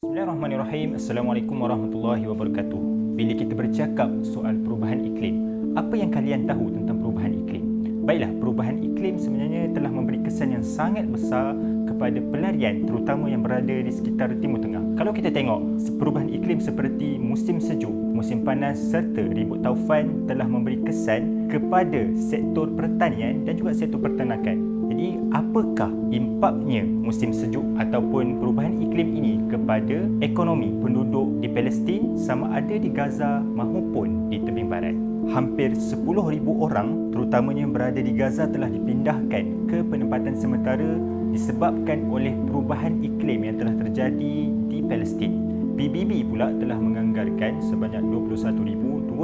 Bismillahirrahmanirrahim. Assalamualaikum warahmatullahi wabarakatuh. Bila kita bercakap soal perubahan iklim, apa yang kalian tahu tentang perubahan iklim? Baiklah, perubahan iklim sebenarnya telah memberi kesan yang sangat besar kepada pelarian, terutama yang berada di sekitar Timur Tengah. Kalau kita tengok, perubahan iklim seperti musim sejuk, musim panas serta ribut taufan telah memberi kesan kepada sektor pertanian dan juga sektor peternakan. Jadi, apakah impaknya musim sejuk ataupun perubahan iklim ini kepada ekonomi penduduk di Palestin sama ada di Gaza maupun di tebing barat? Hampir 10,000 orang terutamanya yang berada di Gaza telah dipindahkan ke penempatan sementara disebabkan oleh perubahan iklim yang telah terjadi di Palestin. PBB pula telah menganggarkan sebanyak 21,280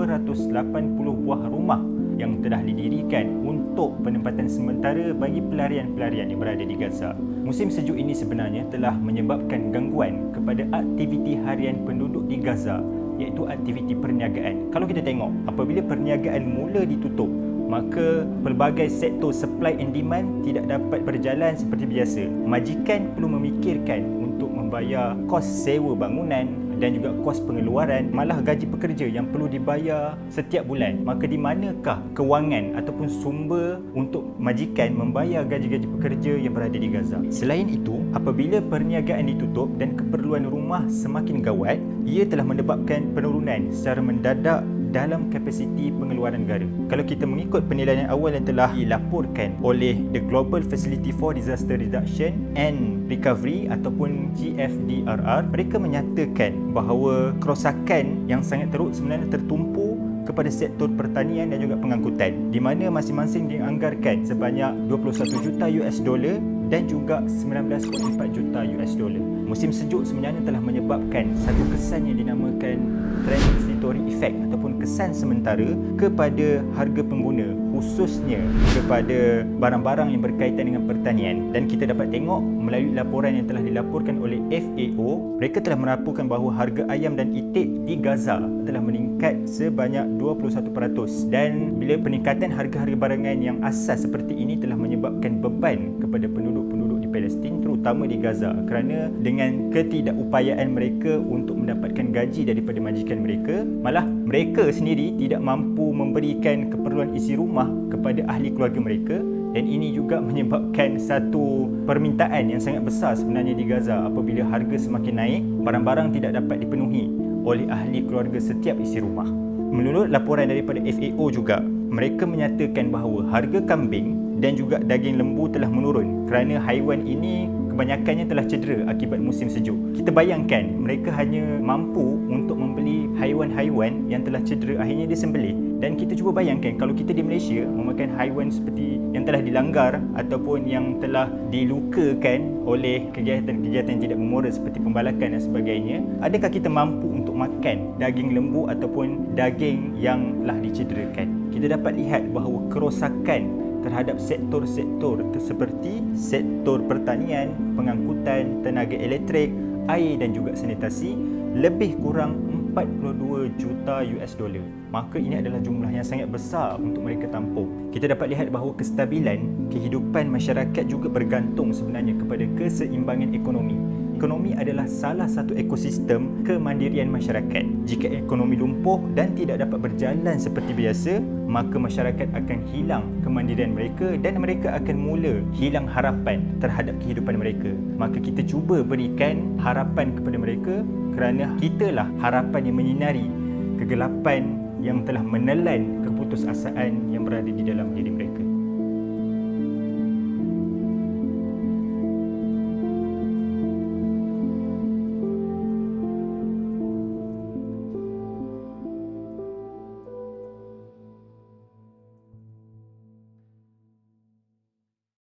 buah rumah yang telah didirikan untuk penempatan sementara bagi pelarian-pelarian yang berada di Gaza. Musim sejuk ini sebenarnya telah menyebabkan gangguan kepada aktiviti harian penduduk di Gaza, iaitu aktiviti perniagaan. Kalau kita tengok, apabila perniagaan mula ditutup, maka pelbagai sektor supply and demand tidak dapat berjalan seperti biasa. Majikan perlu memikirkan untuk membayar kos sewa bangunan dan juga kos pengeluaran, malah gaji pekerja yang perlu dibayar setiap bulan. Maka di manakah kewangan ataupun sumber untuk majikan membayar gaji-gaji pekerja yang berada di Gaza? Selain itu, apabila perniagaan ditutup dan keperluan rumah semakin gawat, ia telah menyebabkan penurunan secara mendadak dalam kapasiti pengeluaran negara. Kalau kita mengikut penilaian awal yang telah dilaporkan oleh the Global Facility for Disaster Reduction and Recovery ataupun GFDRR, mereka menyatakan bahawa kerosakan yang sangat teruk sebenarnya tertumpu kepada sektor pertanian dan juga pengangkutan, di mana masing-masing dianggarkan sebanyak 21 juta US dollar dan juga 19.4 juta US dollar. Musim sejuk sebenarnya telah menyebabkan satu kesan yang dinamakan transitory effect ataupun kesan sementara kepada harga pengguna, khususnya kepada barang-barang yang berkaitan dengan pertanian. Dan kita dapat tengok melalui laporan yang telah dilaporkan oleh FAO, mereka telah melaporkan bahawa harga ayam dan itik di Gaza telah meningkat sebanyak 21%. Dan bila peningkatan harga-harga barangan yang asas seperti ini telah menyebabkan beban kepada penduduk-penduduk di Palestin, terutama di Gaza, kerana dengan ketidakupayaan mereka untuk mendapatkan gaji daripada majikan mereka, malah mereka sendiri tidak mampu memberikan keperluan isi rumah kepada ahli keluarga mereka. Dan ini juga menyebabkan satu permintaan yang sangat besar sebenarnya di Gaza. Apabila harga semakin naik, barang-barang tidak dapat dipenuhi oleh ahli keluarga setiap isi rumah. Menurut laporan daripada FAO juga, mereka menyatakan bahawa harga kambing dan juga daging lembu telah menurun kerana haiwan ini kebanyakannya telah cedera akibat musim sejuk. Kita bayangkan mereka hanya mampu untuk membeli haiwan-haiwan yang telah cedera, akhirnya disembelih. Dan kita cuba bayangkan kalau kita di Malaysia memakan haiwan seperti yang telah dilanggar ataupun yang telah dilukakan oleh kegiatan-kegiatan yang tidak memoral seperti pembalakan dan sebagainya, adakah kita mampu untuk makan daging lembu ataupun daging yang telah dicederakan? Kita dapat lihat bahawa kerosakan terhadap sektor-sektor seperti sektor pertanian, pengangkutan, tenaga elektrik, air dan juga sanitasi lebih kurang 42 juta US dollar. Maka ini adalah jumlah yang sangat besar untuk mereka tampung. Kita dapat lihat bahawa kestabilan kehidupan masyarakat juga bergantung sebenarnya kepada keseimbangan ekonomi. Ekonomi adalah salah satu ekosistem kemandirian masyarakat. Jika ekonomi lumpuh dan tidak dapat berjalan seperti biasa, maka masyarakat akan hilang kemandirian mereka dan mereka akan mula hilang harapan terhadap kehidupan mereka. Maka kita cuba berikan harapan kepada mereka, kerana kitalah harapan yang menyinari kegelapan yang telah menelan keputusasaan yang berada di dalam diri mereka.